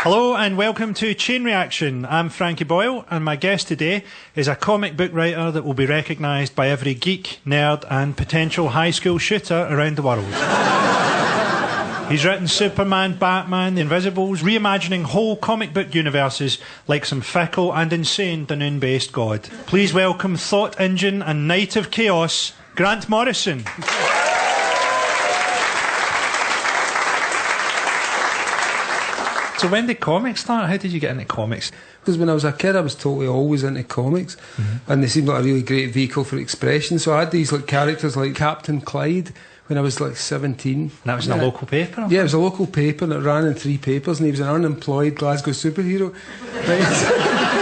Hello and welcome to Chain Reaction. I'm Frankie Boyle and my guest today is a comic book writer that will be recognised by every geek, nerd and potential high school shooter around the world. He's written Superman, Batman, The Invisibles, reimagining whole comic book universes like some fickle and insane Dunoon-based god. Please welcome Thought Engine and Knight of Chaos, Grant Morrison. So when did comics start? How did you get into comics? Because when I was a kid, I was totally always into comics, and they seemed like a really great vehicle for expression. So I had these like characters like Captain Clyde when I was like 17. And that was in a local paper? Yeah, it was a local paper that ran in 3 papers, and he was an unemployed Glasgow superhero. Right?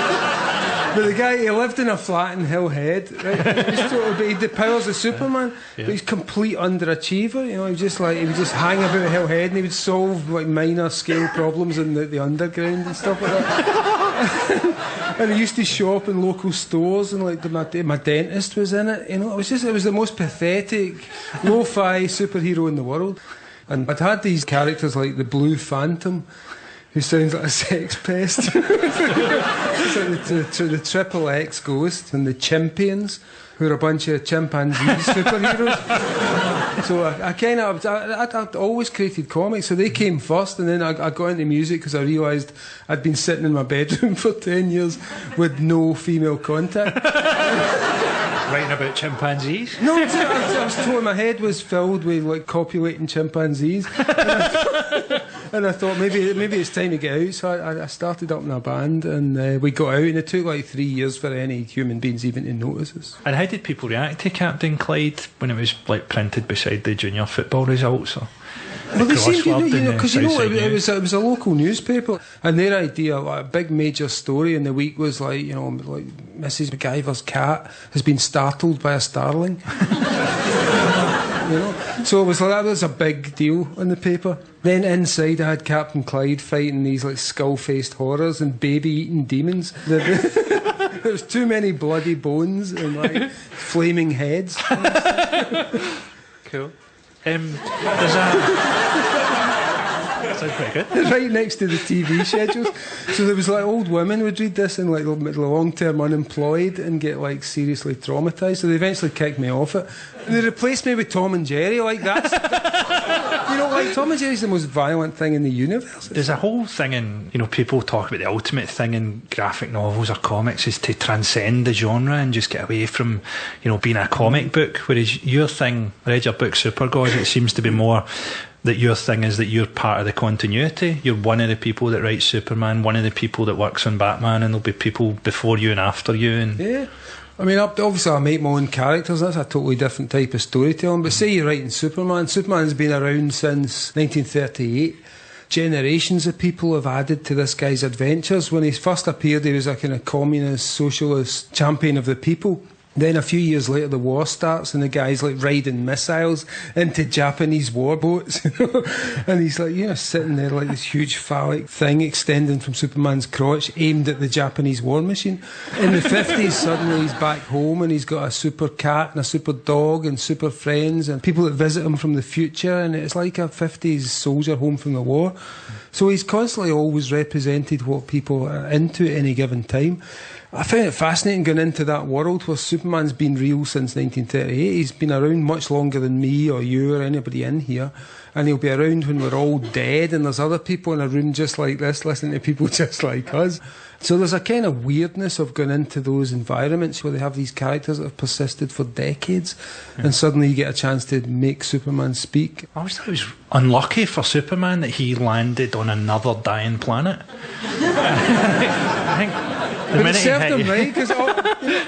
But the guy, he lived in a flat in Hill Head, right? He had the powers of Superman, but he's complete underachiever. You know, he would just hang about Hill Head and he would solve like minor scale problems in the underground and stuff like that. And he used to shop in local stores, and like my dentist was in it. You know, it was the most pathetic, lo-fi superhero in the world. And I'd had these characters like the Blue Phantom, who sounds like a sex pest. It's like the Triple X Ghost, and the Chimpians, who are a bunch of chimpanzee superheroes. So I'd always created comics, so they came first, and then I got into music because I realised I'd been sitting in my bedroom for 10 years with no female contact. Writing about chimpanzees? No, I was told my head was filled with like copulating chimpanzees. And I thought maybe it's time to get out, so I started up in a band, and we got out, and it took like 3 years for any human beings even to notice us. And how did people react to Captain Clyde when it was like printed beside the junior football results? Or well, they seemed because it was a local newspaper, and their idea, like a big major story in the week, was like Mrs. MacGyver's cat has been startled by a starling. You know, so it was like that was a big deal in the paper. Then inside I had Captain Clyde fighting these like skull-faced horrors and baby-eating demons. There's too many bloody bones and like flaming heads. Cool. There's sounds pretty good. Right next to the TV schedules. So there was like old women would read this and like long-term unemployed and get like seriously traumatised. So they eventually kicked me off it. And they replaced me with Tom and Jerry. Like that's like Tom and Jerry's the most violent thing in the universe. There's a whole thing in, people talk about the ultimate thing in graphic novels or comics is to transcend the genre and just get away from, being a comic book. Whereas your thing, I read your book Super God, it seems to be more that your thing is that you're part of the continuity. You're one of the people that writes Superman, one of the people that works on Batman, and there'll be people before you and after you. And yeah. I mean, obviously I make my own characters, that's a totally different type of storytelling, but say you're writing Superman's been around since 1938. Generations of people have added to this guy's adventures. When he first appeared, he was a kind of communist, socialist champion of the people. Then a few years later the war starts and the guy's like riding missiles into Japanese warboats, and he's like, sitting there like this huge phallic thing extending from Superman's crotch aimed at the Japanese war machine. In the 50s suddenly he's back home and he's got a super cat and a super dog and super friends and people that visit him from the future, and it's like a 50s soldier home from the war. So he's constantly always represented what people are into at any given time. I found it fascinating going into that world where Superman's been real since 1938. He's been around much longer than me or you or anybody in here, and he'll be around when we're all dead and there's other people in a room just like this listening to people just like us. So there's a kind of weirdness of going into those environments where they have these characters that have persisted for decades, and suddenly you get a chance to make Superman speak. I always thought it was unlucky for Superman that he landed on another dying planet. I think but it served him right, because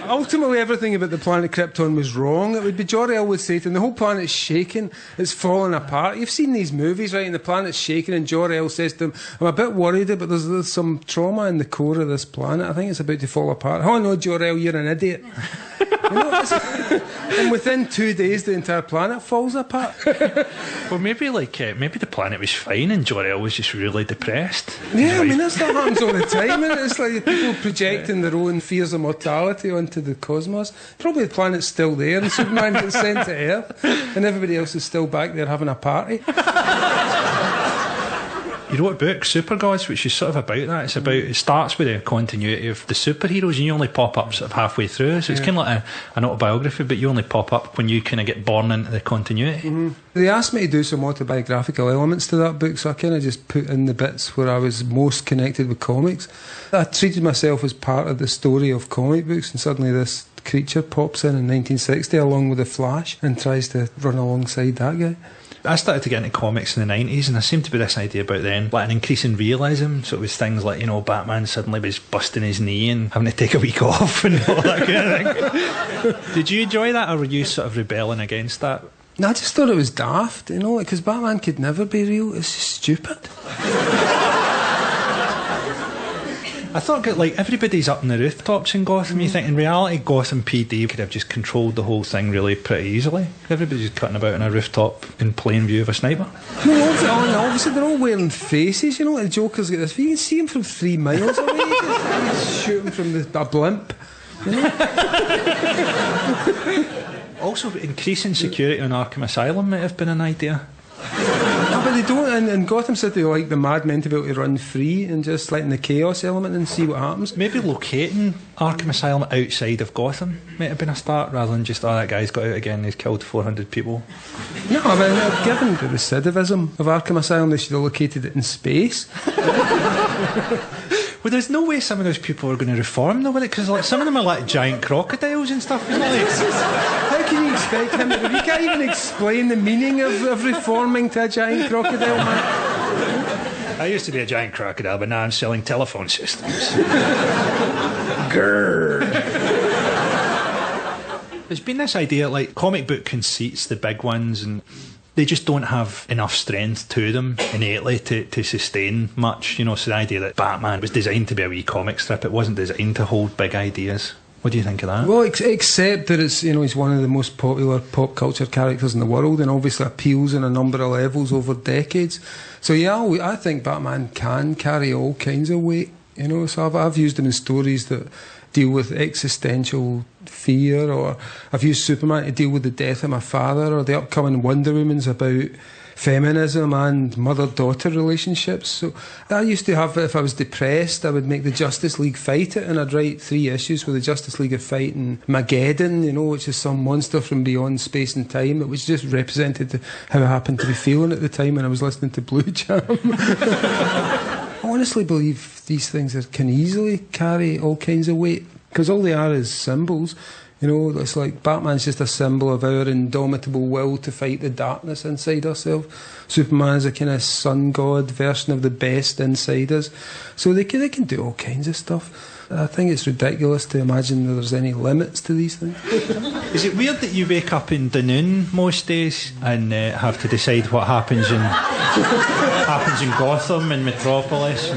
ultimately everything about the planet Krypton was wrong. It would be Jor-El would say to him, the whole planet's shaking, it's falling apart. You've seen these movies, right, and the planet's shaking, and Jor-El says to him, I'm a bit worried, but there's some trauma in the core of this planet. I think it's about to fall apart. Oh no, Jor-El, you're an idiot. And within 2 days the entire planet falls apart. Well, maybe the planet was fine and Jor-El was just really depressed. Yeah, I mean that stuff happens all the time, and it's like people projecting their own fears of mortality onto the cosmos. Probably the planet's still there and Superman gets sent to Earth and everybody else is still back there having a party. You wrote a book, Super Gods, which is sort of about that. It starts with the continuity of the superheroes, and you only pop up sort of halfway through. So it's kind of like an autobiography, but you only pop up when you kind of get born into the continuity. They asked me to do some autobiographical elements to that book, so I kind of just put in the bits where I was most connected with comics. I treated myself as part of the story of comic books, and suddenly this creature pops in 1960 along with the Flash and tries to run alongside that guy. I started to get into comics in the 90s, and there seemed to be this idea about then, like an increase in realism. So it was things like, Batman suddenly was busting his knee and having to take a week off and all that kind of thing. Did you enjoy that, or were you sort of rebelling against that? No, I just thought it was daft, because Batman could never be real. It's just stupid. I thought, like, everybody's up in the rooftops in Gotham. You think, in reality, Gotham PD could have just controlled the whole thing really pretty easily. Everybody's just cutting about on a rooftop in plain view of a sniper. No, obviously they're all wearing faces, the Joker's got this. You can see him from 3 miles away. You just shoot him from a blimp. Also, increasing security on Arkham Asylum might have been an idea. No, but they don't. In Gotham City, like the madmen to be able to run free and just letting the chaos element and see what happens. Maybe locating Arkham Asylum outside of Gotham might have been a start, rather than just, that guy's got out again, he's killed 400 people. No, I mean, given the recidivism of Arkham Asylum, they should have located it in space. Well, there's no way some of those people are going to reform, though, with it, because like, some of them are like giant crocodiles and stuff. How can you expect him to... You can't even explain the meaning of reforming to a giant crocodile, man. I used to be a giant crocodile, but now I'm selling telephone systems. Grrr. There's been this idea, like, comic book conceits, the big ones, and they just don't have enough strength to them innately to sustain much, so the idea that Batman was designed to be a wee comic strip, it wasn't designed to hold big ideas. What do you think of that? Well, except that it's, he's one of the most popular pop culture characters in the world, and obviously appeals on a number of levels over decades. So yeah, I think Batman can carry all kinds of weight, so I've used him in stories that deal with existential fear, or I've used Superman to deal with the death of my father, or the upcoming Wonder Woman's about feminism and mother-daughter relationships. So I used to have, if I was depressed, I would make the Justice League fight it, and I'd write 3 issues where the Justice League are fighting Mageddon, which is some monster from beyond space and time. It was just represented how I happened to be feeling at the time when I was listening to Blue Jam. I honestly believe these things can easily carry all kinds of weight, because all they are is symbols. It's like Batman's just a symbol of our indomitable will to fight the darkness inside ourselves. Superman is a kind of sun god version of the best inside us. So they can do all kinds of stuff. I think it's ridiculous to imagine that there's any limits to these things. Is it weird that you wake up in Dunoon most days and have to decide what happens in Gotham and Metropolis?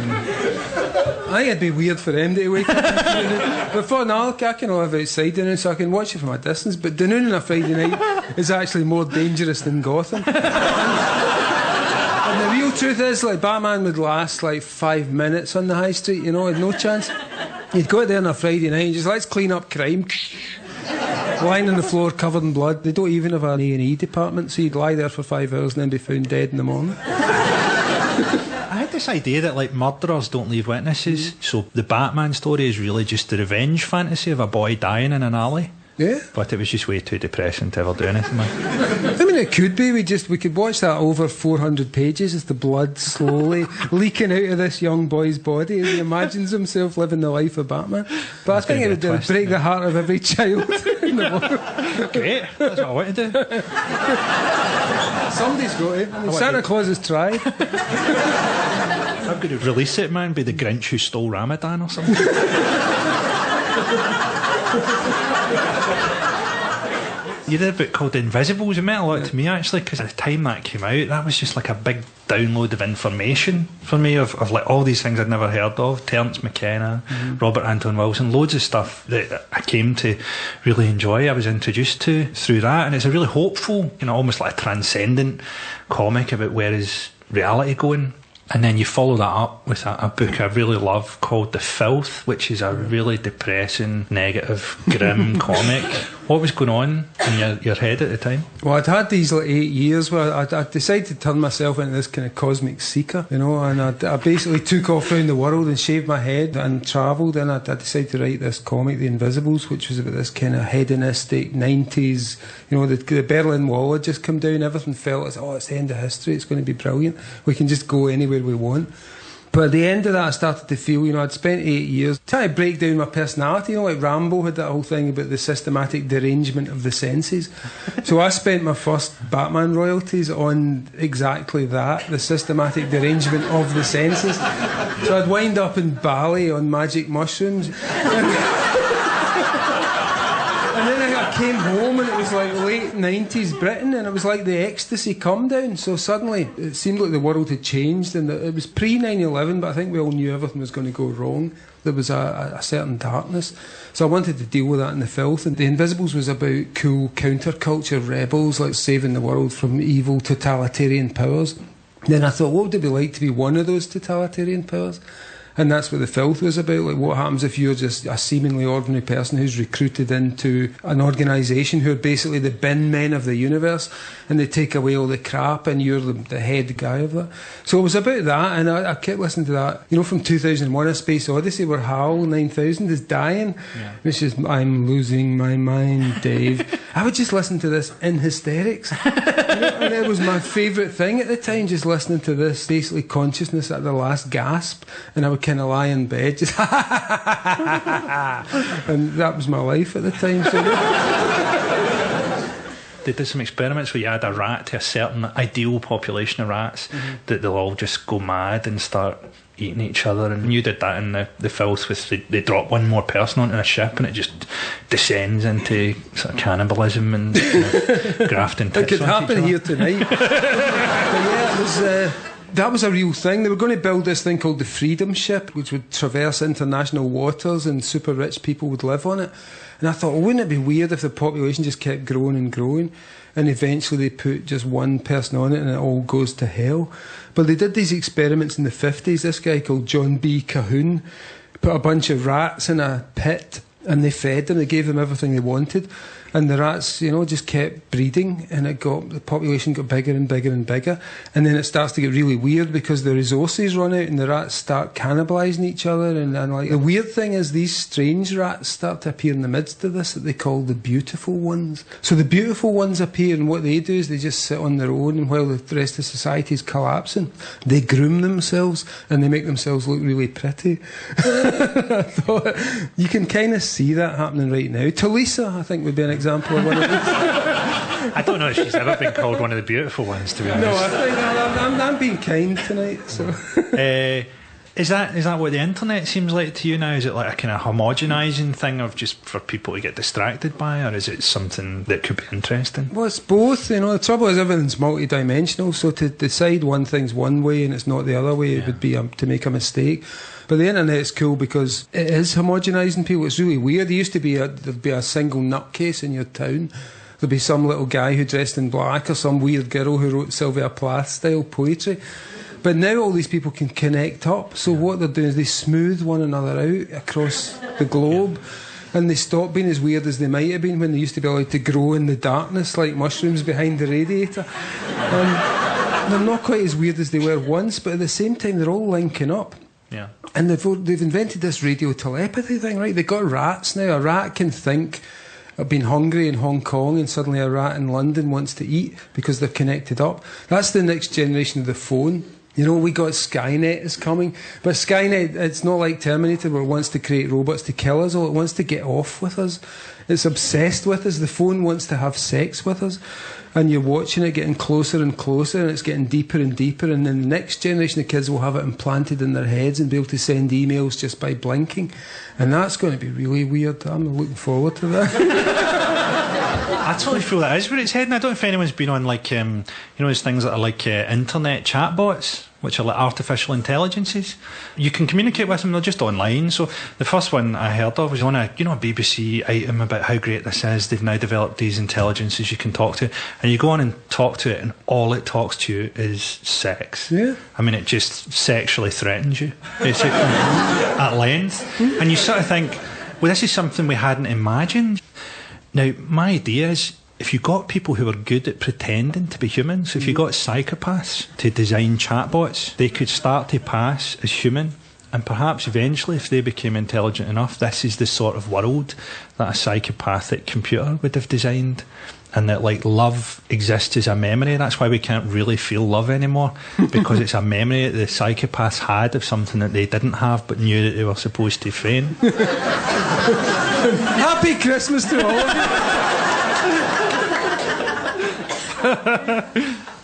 I think it'd be weird for them to wake up. But for now, I can live outside Dunoon, so I can watch it from a distance. But Dunoon on a Friday night is actually more dangerous than Gotham. And the real truth is, like, Batman would last like 5 minutes on the high street, had no chance. You'd go out there on a Friday night and just, let's clean up crime. Lying on the floor covered in blood. They don't even have an A&E department, so you'd lie there for 5 hours and then be found dead in the morning. I had this idea that, like, murderers don't leave witnesses, so the Batman story is really just the revenge fantasy of a boy dying in an alley. Yeah. But it was just way too depressing to ever do anything with. I mean, it could be. We could watch that over 400 pages as the blood slowly leaking out of this young boy's body as he imagines himself living the life of Batman. But I think it would break the heart of every child in the world. Great, that's what I want to do. Somebody's got it. Santa Claus has tried. I'm going to release it, man, be the Grinch who stole Ramadan or something. You did a book called Invisibles. It meant a lot to me, actually, because at the time that came out, that was just like a big download of information for me of like all these things I'd never heard of. Terence McKenna, Robert Anton Wilson, loads of stuff that I came to really enjoy. I was introduced to through that, and it's a really hopeful, almost like a transcendent comic about where is reality going. And then you follow that up with a book I really love called The Filth, which is a really depressing, negative, grim comic. What was going on in your head at the time? Well, I'd had these 8 years where I decided to turn myself into this kind of cosmic seeker, and I basically took off around the world and shaved my head and travelled, and I decided to write this comic, The Invisibles, which was about this kind of hedonistic 90s, the Berlin Wall had just come down, everything felt as, it's the end of history, it's going to be brilliant, we can just go anywhere we want. But at the end of that, I started to feel, I'd spent 8 years trying to break down my personality. Like Rambo had that whole thing about the systematic derangement of the senses. So I spent my first Batman royalties on exactly that, the systematic derangement of the senses. So I'd wind up in Bali on magic mushrooms. And then I came home and it was like late 90s Britain, and it was like the ecstasy come down. So suddenly it seemed like the world had changed, and it was pre 9/11, but I think we all knew everything was going to go wrong. There was a certain darkness. So I wanted to deal with that in the filth. And The Invisibles was about cool counterculture rebels, like saving the world from evil totalitarian powers. Then I thought, what would it be like to be one of those totalitarian powers? And that's what The Filth was about. Like, what happens if you're just a seemingly ordinary person who's recruited into an organisation who are basically the bin men of the universe, and they take away all the crap, and you're the head guy of that. So it was about that, and I kept listening to that. From 2001: A Space Odyssey, where HAL 9000 is dying, which is, I'm losing my mind, Dave. I would just listen to this in hysterics. And it was my favourite thing at the time, just listening to this, basically consciousness at the last gasp, and I would kind of lie in bed, just and that was my life at the time. So they did some experiments where you add a rat to a certain ideal population of rats, that they'll all just go mad and start eating each other, and you did that in the Filth with they drop one more person onto a ship and it just descends into sort of cannibalism and grafting tits. It could happen here tonight. But yeah, it was that was a real thing. They were going to build this thing called the Freedom Ship, which would traverse international waters, and super rich people would live on it. And I thought, well, wouldn't it be weird if the population just kept growing and growing, and eventually they put just one person on it and it all goes to hell? But they did these experiments in the 50s. This guy called John B. Cahoon put a bunch of rats in a pit, and they fed them, they gave them everything they wanted, and the rats, just kept breeding, and the population got bigger and bigger and bigger, and then it starts to get really weird because the resources run out and the rats start cannibalising each other, and like, the weird thing is these strange rats start to appear in the midst of this that they call the beautiful ones. So the beautiful ones appear, and what they do is they just sit on their own, and while the rest of society is collapsing, they groom themselves and they make themselves look really pretty. I thought, you can kind of see that happening right now. Talisa, I think, would be an example of one of these. I don't know if she's ever been called one of the beautiful ones, to be honest. No, I think I'm being kind tonight. So. Is that what the internet seems like to you now? Is it like a kind of homogenising thing of just for people to get distracted by, or is it something that could be interesting? Well, it's both. The trouble is everything's multidimensional, so to decide one thing's one way and it's not the other way, it would be to make a mistake. But the internet's cool because it is homogenising people. It's really weird. There used to be there'd be a single nutcase in your town. There'd be some little guy who dressed in black, or some weird girl who wrote Sylvia Plath style poetry. But now all these people can connect up. So what they're doing is they smooth one another out across the globe. And they stop being as weird as they might have been when they used to be allowed to grow in the darkness like mushrooms behind the radiator. They're not quite as weird as they were once, but at the same time they're all linking up. Yeah. And they've invented this radio telepathy thing, right? They've got rats now. A rat can think of being hungry in Hong Kong, and suddenly a rat in London wants to eat because they're connected up. That's the next generation of the phone. We got Skynet is coming, but Skynet, it's not like Terminator where it wants to create robots to kill us. All it wants to get off with us. It's obsessed with us. The phone wants to have sex with us, and you're watching it getting closer and closer, and it's getting deeper and deeper, and then the next generation of kids will have it implanted in their heads and be able to send emails just by blinking, and that's going to be really weird. I'm looking forward to that. I totally feel that is where it's heading. I don't know if anyone's been on like those things that are like internet chatbots, which are like artificial intelligences. You can communicate with them, they're just online. So the first one I heard of was on a BBC item about how great this is. They've now developed these intelligences you can talk to, and you go on and talk to it, and all it talks to you is sex. Yeah. I mean, it just sexually threatens you, basically, at length. And you sort of think, well, this is something we hadn't imagined. Now, my idea is, if you got people who are good at pretending to be humans, if you got psychopaths to design chatbots, they could start to pass as human, and perhaps eventually, if they became intelligent enough, this is the sort of world that a psychopathic computer would have designed, and that, like, love exists as a memory. That's why we can't really feel love anymore, because it's a memory that the psychopaths had of something that they didn't have but knew that they were supposed to feign. Happy Christmas to all of you.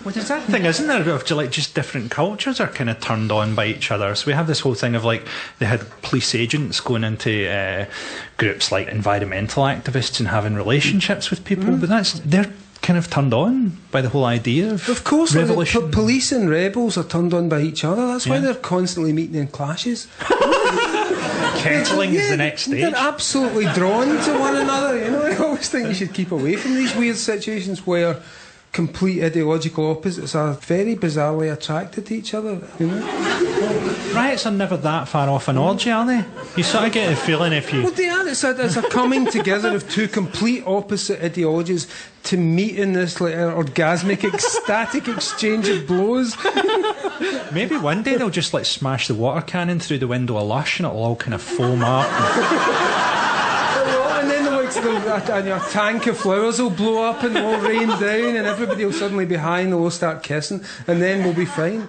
Well, there's that thing, isn't there, of like just different cultures are kind of turned on by each other. So we have this whole thing of, like, they had police agents going into groups like environmental activists and having relationships with people, but they're kind of turned on by the whole idea of course, revolution. Like, police and rebels are turned on by each other. That's why they're constantly meeting in clashes. Kettling is the next stage. They're absolutely drawn to one another. You know, I always think you should keep away from these weird situations where complete ideological opposites are very bizarrely attracted to each other, you know. Riots are never that far off an orgy, are they? You sort of get a feeling if you... Well, they are. It's a coming together of two complete opposite ideologies to meet in this, like, orgasmic, ecstatic exchange of blows. Maybe one day they'll just, like, smash the water cannon through the window of Lush and it'll all kind of foam up. And then a tank of flowers will blow up and will rain down and everybody will suddenly be high and they'll all start kissing and then we'll be fine.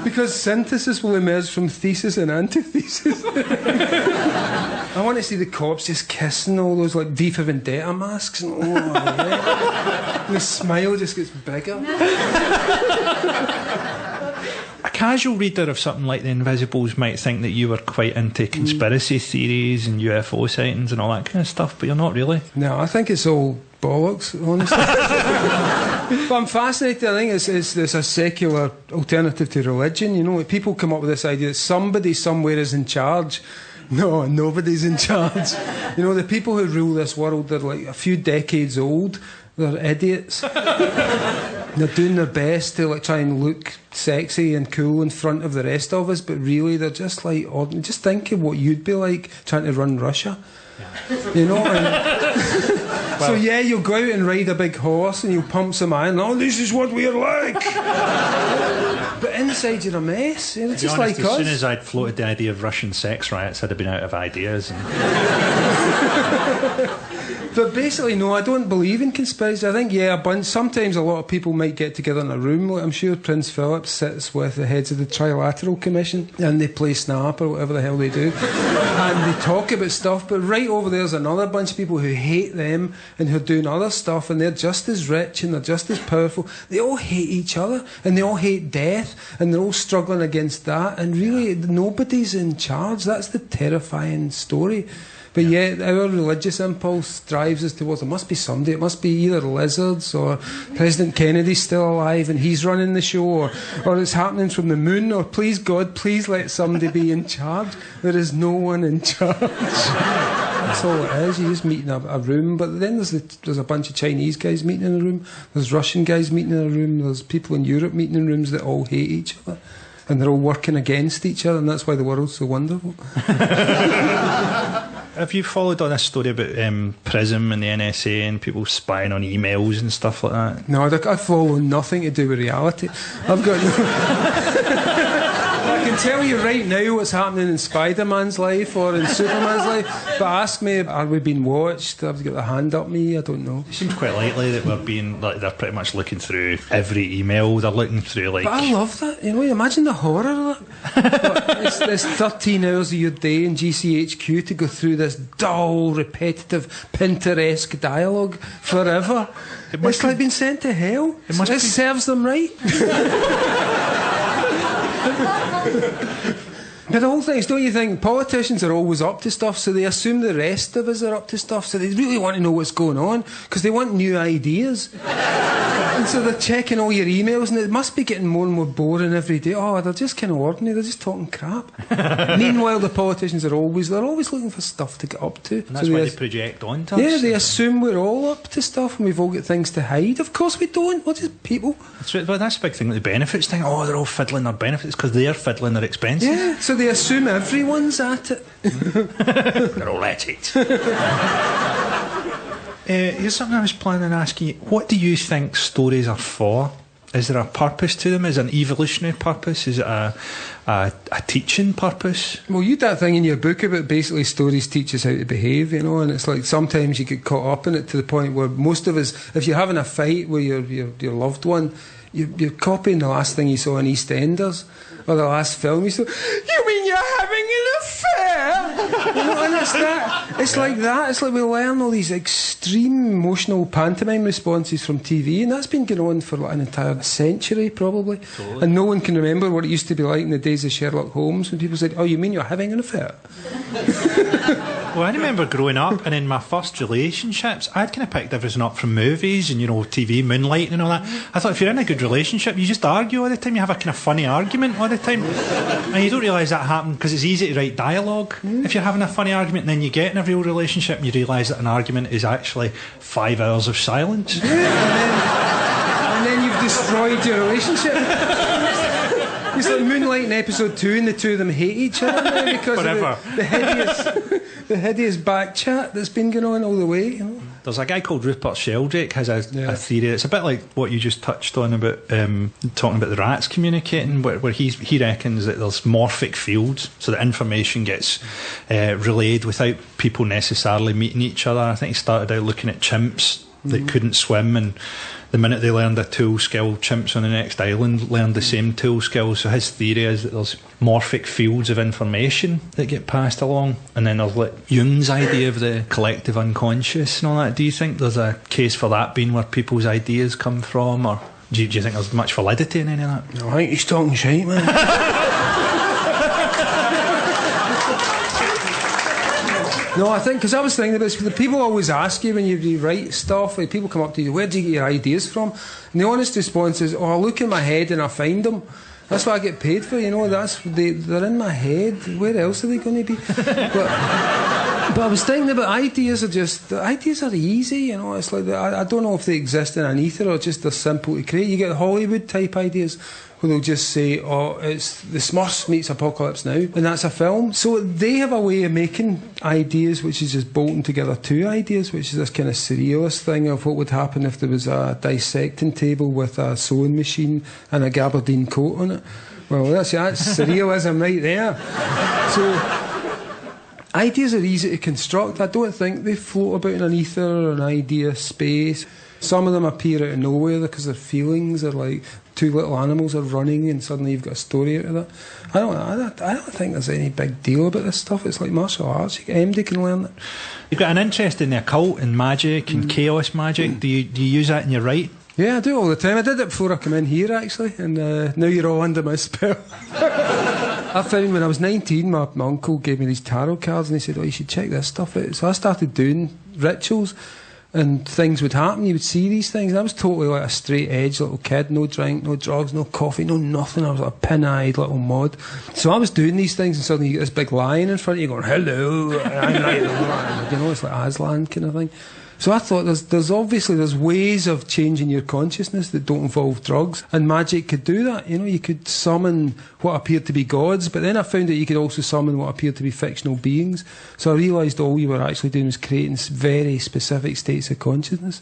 Because synthesis will emerge from thesis and antithesis. I want to see the cops just kissing all those, like, V for Vendetta masks and and the smile just gets bigger. A casual reader of something like The Invisibles might think that you were quite into conspiracy theories and UFO sightings and all that kind of stuff, but you're not really. No, I think it's all bollocks, honestly. But I'm fascinated. I think it's a secular alternative to religion. You know, people come up with this idea that somebody somewhere is in charge. No, nobody's in charge. You know, the people who rule this world, they're like a few decades old. They're idiots. They're doing their best to, like, try and look sexy and cool in front of the rest of us, but really they're just like ordinary. Just think of what you'd be like trying to run Russia. Yeah. You know? And so yeah, you'll go out and ride a big horse and you'll pump some iron. Oh, this is what we're like. But inside you're a mess. You know, it's just honest, like us. As soon as I'd floated the idea of Russian sex riots, I'd have been out of ideas. But basically, no, I don't believe in conspiracy. I think, sometimes a lot of people might get together in a room. Like, I'm sure Prince Philip sits with the heads of the Trilateral Commission and they play Snap or whatever the hell they do. And they talk about stuff, but right over there's another bunch of people who hate them and who are doing other stuff, and they're just as rich and they're just as powerful. They all hate each other and they all hate death and they're all struggling against that, and really nobody's in charge. That's the terrifying story. But yet our religious impulse drives us towards, there must be somebody. It must be either lizards or President Kennedy's still alive and he's running the show, or it's happening from the moon, or please God, please let somebody be in charge. There is no one in charge. That's all it is. You just meet in a room, but then there's a bunch of Chinese guys meeting in a room, there's Russian guys meeting in a room, there's people in Europe meeting in rooms that all hate each other. And they're all working against each other, and that's why the world's so wonderful. Have you followed on this story about PRISM and the NSA and people spying on emails and stuff like that? No, I follow nothing to do with reality. I've got no... I can tell you right now what's happening in Spider-Man's life or in Superman's life, but ask me, are we being watched? Have they got their hand up me? I don't know. It seems quite likely that we're being, like, they're pretty much looking through every email. They're looking through, like... But I love that. You know, imagine the horror of that. It's 13 hours of your day in GCHQ to go through this dull, repetitive, Pinteresque dialogue forever. It's like being sent to hell. It serves them right. But the whole thing is, don't you think politicians are always up to stuff, so they assume the rest of us are up to stuff, so they really want to know what's going on because they want new ideas. And so they're checking all your emails, and it must be getting more and more boring every day. Oh, they're just kind of ordinary, they're just talking crap. Meanwhile, the politicians are always looking for stuff to get up to. And that's why they project onto us. Yeah, they assume we're all up to stuff and we've all got things to hide. Of course we don't. We're just people. That's right, but that's the big thing with the benefits thing. Oh, they're all fiddling their benefits because they're fiddling their expenses. Yeah, so they assume everyone's at it. They're all at it. Here's something I was planning on asking you. What do you think stories are for? Is there a purpose to them? Is it an evolutionary purpose? Is it a teaching purpose? Well, you had that thing in your book about basically stories teach us how to behave, you know, and it's like sometimes you get caught up in it to the point where most of us, if you're having a fight with your loved one, you're copying the last thing you saw in EastEnders or the last film you saw. You mean you're having an affair? You know, and it's that. It's like that. It's like we learn all these extreme emotional pantomime responses from TV, and that's been going on for like an entire century probably. Totally. And no one can remember what it used to be like in the days of Sherlock Holmes when people said, "Oh, you mean you're having an affair?" Well, I remember growing up, and in my first relationships, I'd kind of picked everything up from movies and, you know, TV, moonlighting and all that. I thought if you're in a good relationship, you just argue all the time. You have a kind of funny argument all the time. And you don't realise that happened because it's easy to write dialogue if you're having a funny argument, and then you get in a real relationship and you realise that an argument is actually 5 hours of silence. Yeah, and then you've destroyed your relationship. It's like Moonlight in episode 2 and the two of them hate each other now because of the hideous back chat that's been going on all the way, you know? There's a guy called Rupert Sheldrake has a theory. It's a bit like what you just touched on about talking about the rats communicating, where he reckons that there's morphic fields, so that information gets relayed without people necessarily meeting each other. I think he started out looking at chimps that couldn't swim, and the minute they learned a tool skill, chimps on the next island learned the same tool skill. So his theory is that there's morphic fields of information that get passed along, and then there's like Jung's idea of the collective unconscious and all that. Do you think there's a case for that being where people's ideas come from, or do you think there's much validity in any of that? No, I think he's talking shite, man. No, I think, because I was thinking about this, people always ask you when you write stuff, like people come up to you, where do you get your ideas from? And the honest response is, I look in my head and I find them. That's what I get paid for, you know, they're in my head. Where else are they going to be? But I was thinking about ideas are easy, you know, it's like, I don't know if they exist in an ether or just they're simple to create. You get Hollywood type ideas where they'll just say, oh, it's the Smurfs meets Apocalypse Now, and that's a film. So they have a way of making ideas which is just bolting together two ideas, which is this kind of surrealist thing of what would happen if there was a dissecting table with a sewing machine and a gabardine coat on it. Well, that's surrealism right there. So ideas are easy to construct. I don't think they float about in an ether or an idea space. Some of them appear out of nowhere because their feelings are like two little animals are running and suddenly you've got a story out of that. I don't think there's any big deal about this stuff. It's like martial arts. Anybody can learn it. You've got an interest in the occult and magic and chaos magic. Do you use that in your writing? Yeah, I do all the time. I did it before I came in here, actually, and now you're all under my spell. I found when I was 19, my uncle gave me these tarot cards and he said, oh, you should check this stuff out. So I started doing rituals and things would happen. You would see these things. And I was totally like a straight-edge little kid. No drink, no drugs, no coffee, no nothing. I was like a pin-eyed little mod. So I was doing these things and suddenly you get this big lion in front of you going, hello. I'm like, you know, it's like Aslan kind of thing. So I thought there's ways of changing your consciousness that don't involve drugs, and magic could do that. You know, you could summon what appeared to be gods, but then I found that you could also summon what appeared to be fictional beings. So I realised all you were actually doing was creating very specific states of consciousness,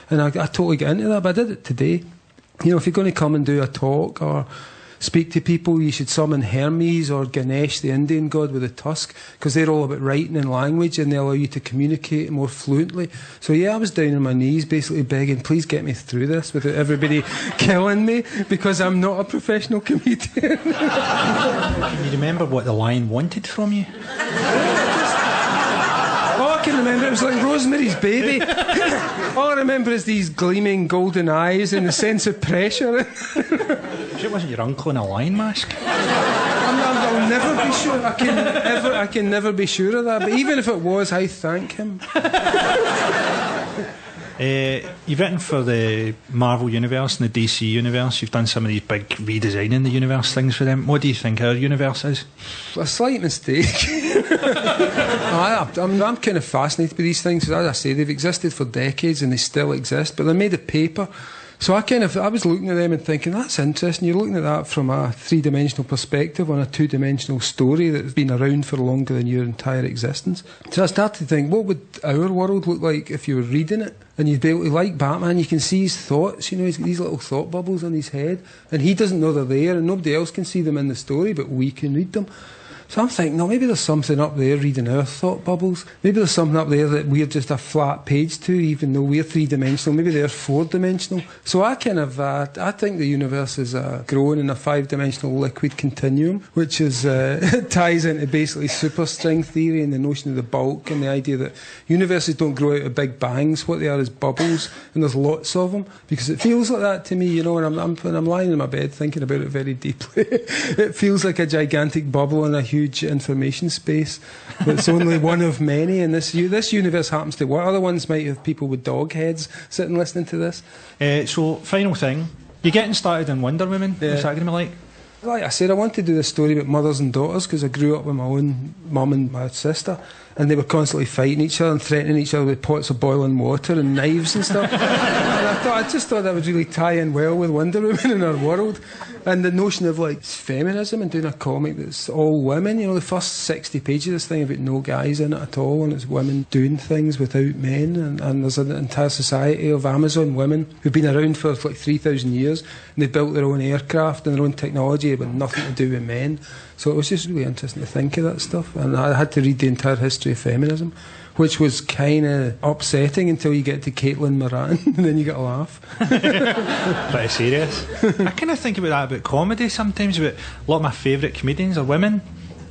and I totally got into that. But I did it today. You know, if you're going to come and do a talk or speak to people, you should summon Hermes or Ganesh, the Indian god with the tusk, because they're all about writing and language and they allow you to communicate more fluently. So yeah, I was down on my knees basically begging, please get me through this without everybody killing me, because I'm not a professional comedian. Can you remember what the lion wanted from you? I can remember, it was like Rosemary's Baby. All I remember is these gleaming golden eyes and the sense of pressure. It wasn't your uncle in a lion mask? I'll never be sure. I can never be sure of that. But even if it was, I thank him. You've written for the Marvel Universe and the DC Universe. You've done some of these big redesigning the universe things for them. What do you think our universe is? A slight mistake. I'm kind of fascinated by these things. As I say, they've existed for decades and they still exist, but they're made of paper. So I was looking at them and thinking, that's interesting. You're looking at that from a three-dimensional perspective on a two-dimensional story that's been around for longer than your entire existence. So I started to think, what would our world look like if you were reading it? And you'd be able to, like Batman, you can see his thoughts, you know, he's got these little thought bubbles on his head, and he doesn't know they're there, and nobody else can see them in the story, but we can read them. So I'm thinking, no, maybe there's something up there reading our thought bubbles. Maybe there's something up there that we're just a flat page to, even though we're three-dimensional. Maybe they're four-dimensional. So I I think the universe is growing in a five-dimensional liquid continuum, which is ties into basically superstring theory and the notion of the bulk and the idea that universes don't grow out of big bangs. What they are is bubbles, and there's lots of them. Because it feels like that to me, you know, when I'm lying in my bed thinking about it very deeply. It feels like a gigantic bubble in a huge information space. It's only one of many, and this universe happens to work. Other ones might have people with dog heads sitting listening to this. So, final thing, you're getting started in Wonder Woman. Yeah. What's that going to be like? Like I said, I wanted to do this story about mothers and daughters because I grew up with my own mum and my sister, and they were constantly fighting each other and threatening each other with pots of boiling water and knives and stuff. And I just thought that would really tie in well with Wonder Woman in our world. And the notion of like feminism and doing a comic that's all women, you know, the first 60 pages of this thing about no guys in it at all, and it's women doing things without men, and there's an entire society of Amazon women who've been around for like 3,000 years, and they've built their own aircraft and their own technology with nothing to do with men. So it was just really interesting to think of that stuff, and I had to read the entire history of feminism, which was kind of upsetting until you get to Caitlin Moran, and then you get a laugh. Pretty serious. I kind of think about that about comedy sometimes. About a lot of my favourite comedians are women.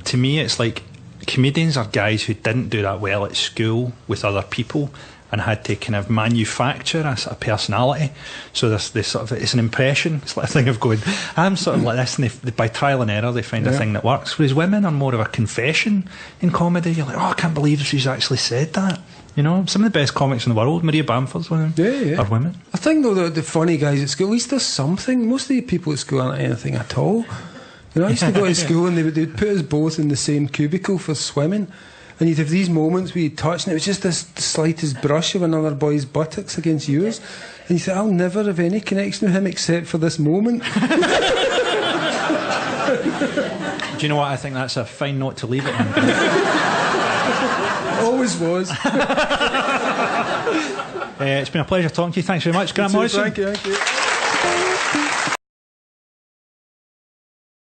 To me, it's like comedians are guys who didn't do that well at school with other people and had to kind of manufacture a sort of personality. So this sort of, it's an impression. It's like a thing of going, I'm sort of like this, and by trial and error they find a thing that works. Whereas women are more of a confession in comedy. You're like, oh, I can't believe she's actually said that. You know, some of the best comics in the world, Maria Bamford's one of them, are women. I think though the funny guys at school, at least there's something. Most of the people at school aren't anything at all. You know, I used to go to school and they'd put us both in the same cubicle for swimming. And you'd have these moments where you'd touch, and it was just the slightest brush of another boy's buttocks against yours. And you thought, I'll never have any connection with him except for this moment. Do you know what? I think that's a fine note to leave it on. Always was. It's been a pleasure talking to you. Thanks very much, Grant Morrison. Thank you.